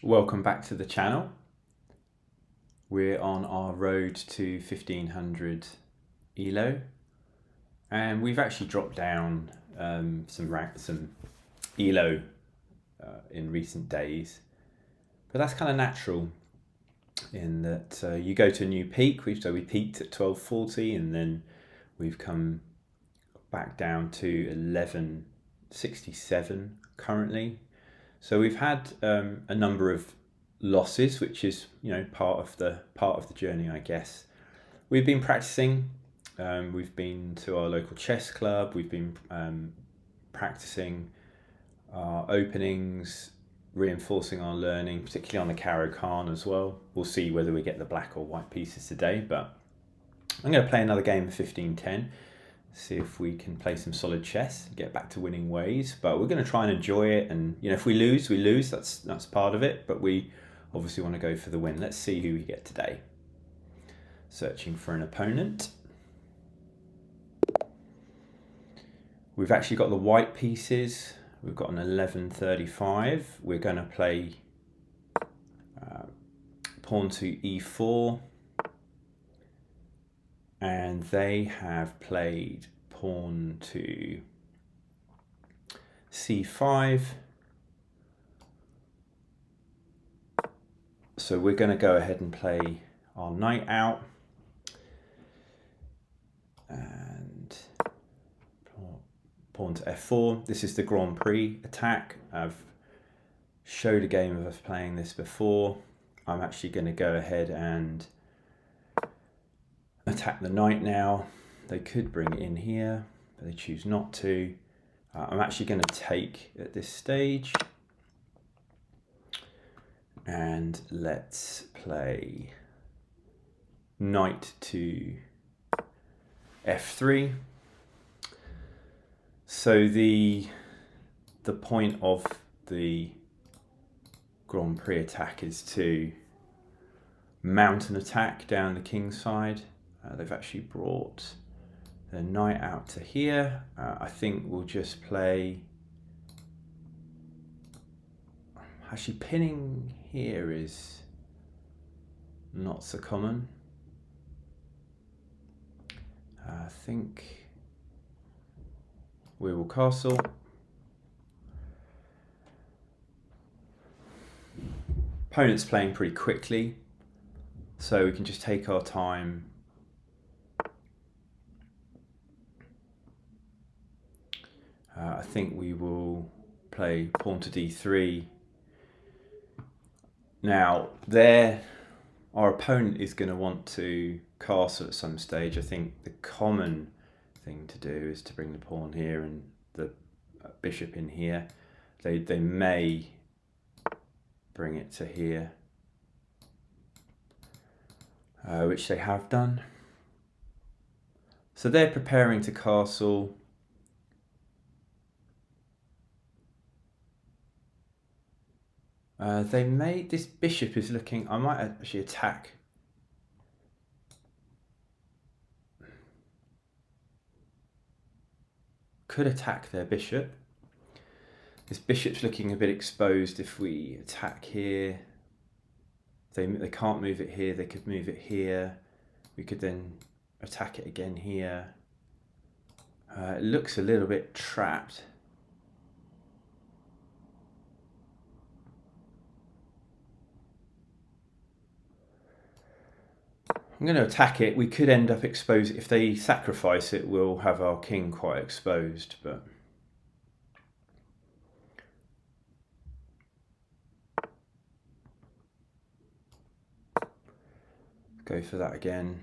Welcome back to the channel. We're on our road to 1500 ELO, and we've actually dropped down some ELO in recent days, but that's kind of natural in that you go to a new peak. We peaked at 1240 and then we've come back down to 1167 currently. So we've had a number of losses, which is part of the journey, I guess. We've been practicing. We've been to our local chess club. We've been practicing our openings, reinforcing our learning, particularly on the Caro-Kann as well. We'll see whether we get the black or white pieces today, but I'm going to play another game of 1510. See if we can play some solid chess, get back to winning ways. But we're going to try and enjoy it, and if we lose, we lose. That's part of it. But we obviously want to go for the win. Let's see who we get today. Searching for an opponent. We've actually got the white pieces. We've got an 1135. We're going to play pawn to e4. And they have played pawn to c5. So we're going to go ahead and play our knight out. And pawn to f4. This is the Grand Prix Attack. I've showed a game of us playing this before. I'm actually going to go ahead and attack the knight now. They could bring it in here, but they choose not to. I'm actually going to take at this stage. And let's play knight to f3. So the point of the Grand Prix attack is to mount an attack down the king's side. They've actually brought the knight out to here. I think we'll just play. Actually, pinning here is not so common. I think we will castle. Opponent's playing pretty quickly, so we can just take our time. I think we will play pawn to d3. Now, our opponent is going to want to castle at some stage. I think the common thing to do is to bring the pawn here and the bishop in here. They may bring it to here, which they have done. So they're preparing to castle. They made this bishop is looking. I might actually attack. Could attack their bishop. This bishop's looking a bit exposed. If we attack here, they can't move it here. They could move it here. We could then attack it again here. It looks a little bit trapped. I'm going to attack it. We could end up exposed. If they sacrifice it, we'll have our king quite exposed, but go for that again.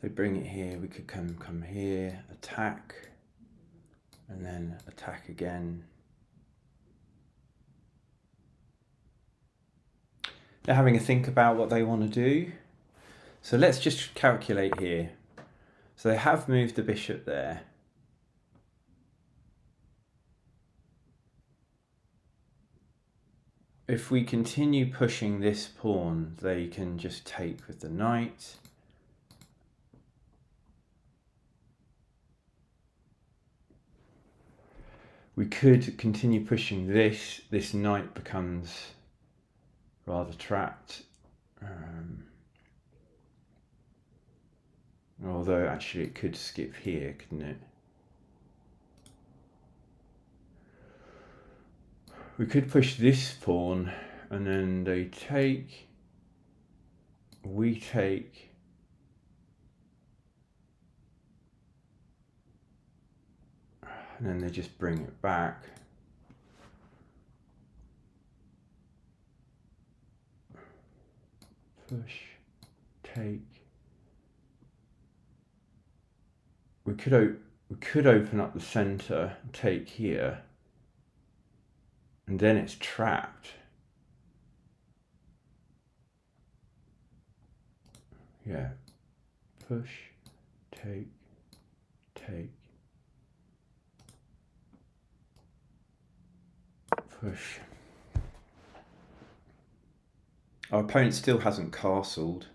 They bring it here. We could come here, attack, and then attack again. They're having a think about what they want to do. So let's just calculate here. So they have moved the bishop there. If we continue pushing this pawn, they can just take with the knight. We could continue pushing this. This knight becomes rather trapped. Although actually it could skip here, couldn't it? We could push this pawn and then they take, we take, and then they just bring it back. Push, take. We could open up the center, take here, and then it's trapped. Yeah, push, take, take, push. Our opponent still hasn't castled,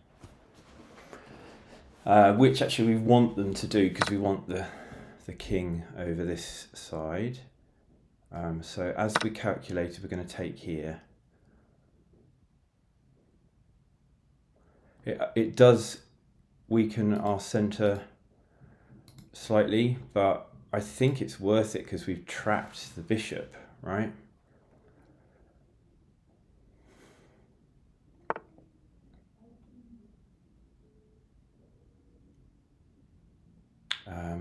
which actually we want them to do because we want the king over this side. So as we calculated, we're going to take here. It does weaken our center slightly, but I think it's worth it because we've trapped the bishop, right?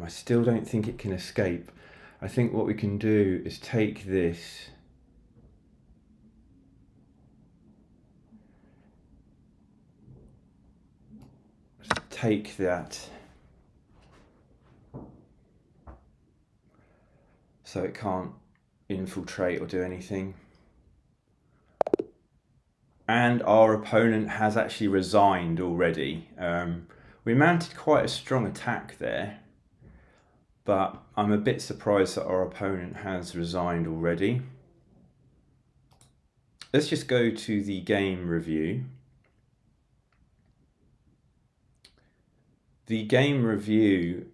I still don't think it can escape. I think what we can do is take this, take that, so it can't infiltrate or do anything. And our opponent has actually resigned already. We mounted quite a strong attack there, but I'm a bit surprised that our opponent has resigned already. Let's just go to the game review. The game review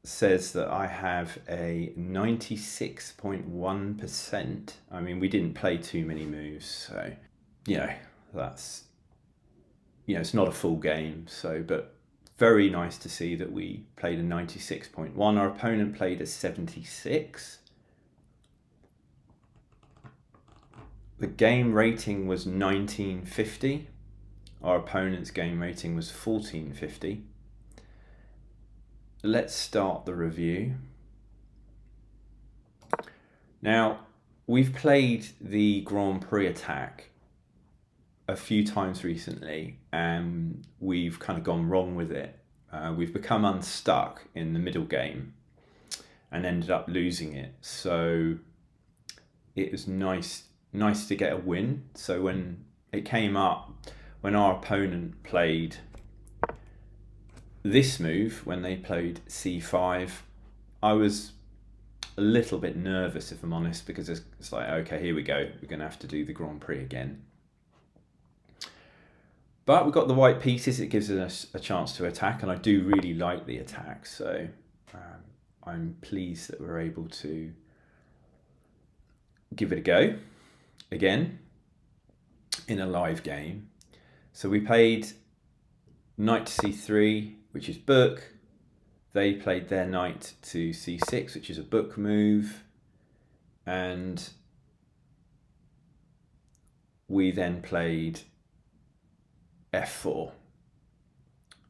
says that I have a 96.1%. I mean, we didn't play too many moves, so, you know, that's, you know, it's not a full game, so, but very nice to see that we played a 96.1. Our opponent played a 76. The game rating was 1950. Our opponent's game rating was 1450. Let's start the review. Now, we've played the Grand Prix Attack a few times recently and we've kind of gone wrong with it. We've become unstuck in the middle game and ended up losing it. So it was nice to get a win. So when it came up, when our opponent played this move, when they played c5, I was a little bit nervous, if I'm honest, because it's like, okay, here we go, we're going to have to do the Grand Prix again. But we've got the white pieces, it gives us a chance to attack, and I do really like the attack, so I'm pleased that we're able to give it a go again in a live game. So we played knight to c3, which is book. They played their knight to c6, which is a book move. And we then played f4,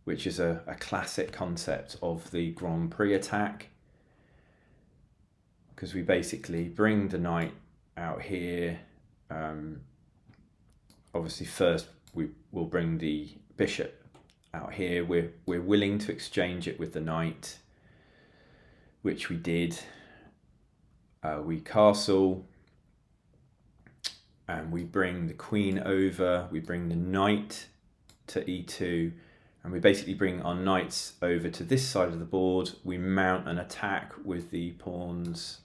which is a classic concept of the Grand Prix Attack, because we basically bring the knight out here. Obviously first we will bring the bishop out here. We're willing to exchange it with the knight, which we did. We castle and we bring the queen over, we bring the knight to e2, and we basically bring our knights over to this side of the board. We mount an attack with the pawns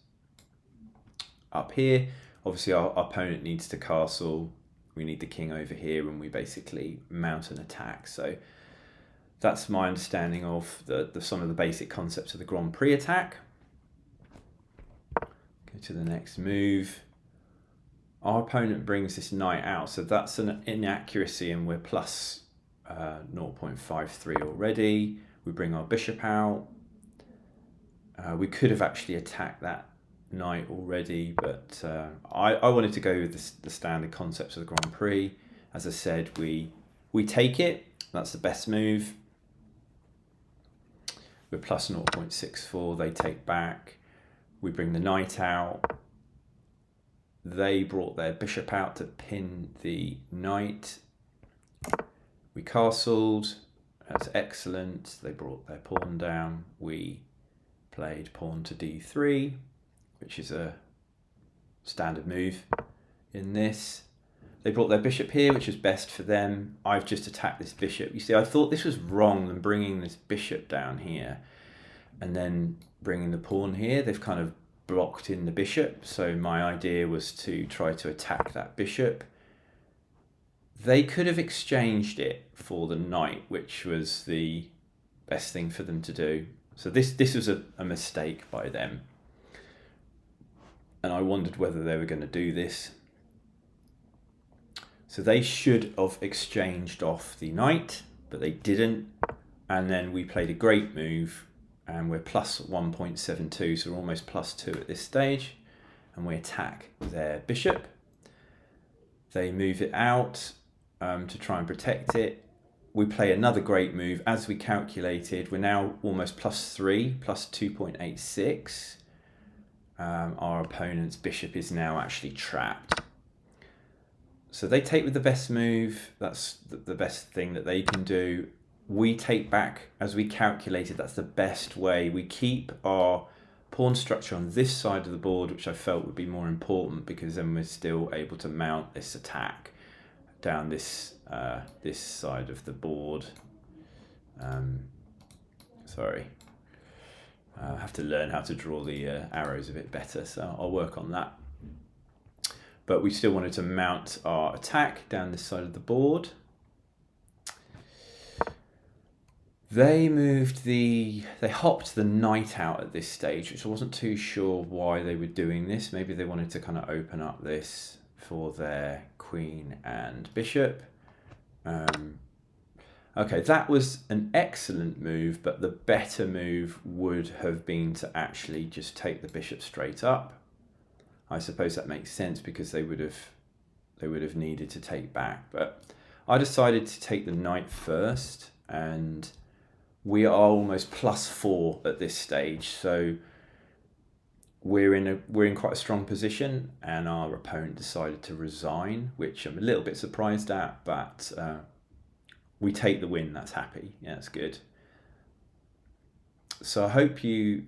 up here. Obviously our opponent needs to castle, we need the king over here, and we basically mount an attack. So that's my understanding of some of the basic concepts of the Grand Prix Attack. to the next move. Our opponent brings this knight out, so that's an inaccuracy, and we're plus 0.53 already. We bring our bishop out. We could have actually attacked that knight already, but I wanted to go with the standard concepts of the Grand Prix. As I said, we take it. That's the best move. We're plus 0.64. They take back. We bring the knight out. They brought their bishop out to pin the knight. We castled. That's excellent. They brought their pawn down. We played pawn to d3, which is a standard move in this. They brought their bishop here, which is best for them. I've just attacked this bishop. You see, I thought this was wrong, than bringing this bishop down here and then bringing the pawn here. They've kind of blocked in the bishop, so my idea was to try to attack that bishop. They could have exchanged it for the knight, which was the best thing for them to do. So this was a mistake by them, and I wondered whether they were going to do this. So they should have exchanged off the knight, but they didn't, and then we played a great move, and we're plus 1.72, so we're almost plus 2 at this stage, and we attack their bishop. They move it out to try and protect it. We play another great move. As we calculated, we're now almost plus 3, plus 2.86. Our opponent's bishop is now actually trapped. So they take with the best move. That's the best thing that they can do. We take back, as we calculated, that's the best way. We keep our pawn structure on this side of the board, which I felt would be more important, because then we're still able to mount this attack down this this side of the board. Sorry, I have to learn how to draw the arrows a bit better, so I'll work on that. But we still wanted to mount our attack down this side of the board. They hopped the knight out at this stage, which I wasn't too sure why they were doing this. Maybe they wanted to kind of open up this for their queen and bishop. Okay, that was an excellent move, but the better move would have been to actually just take the bishop straight up. I suppose that makes sense, because they would have needed to take back. But I decided to take the knight first, and we are almost plus 4 at this stage, so we're in quite a strong position, and our opponent decided to resign, which I'm a little bit surprised at, but we take the win. That's happy. Yeah, that's good. So I hope you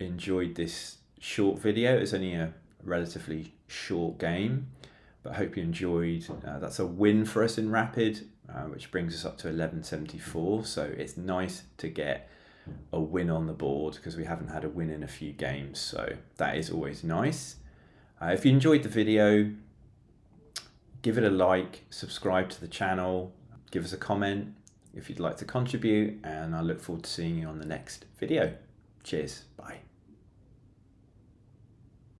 enjoyed this short video. It's only a relatively short game, but I hope you enjoyed. That's a win for us in Rapid, which brings us up to 1174. So it's nice to get a win on the board, because we haven't had a win in a few games, so that is always nice. If you enjoyed the video, give it a like, subscribe to the channel, give us a comment if you'd like to contribute, and I look forward to seeing you on the next video. Cheers, bye.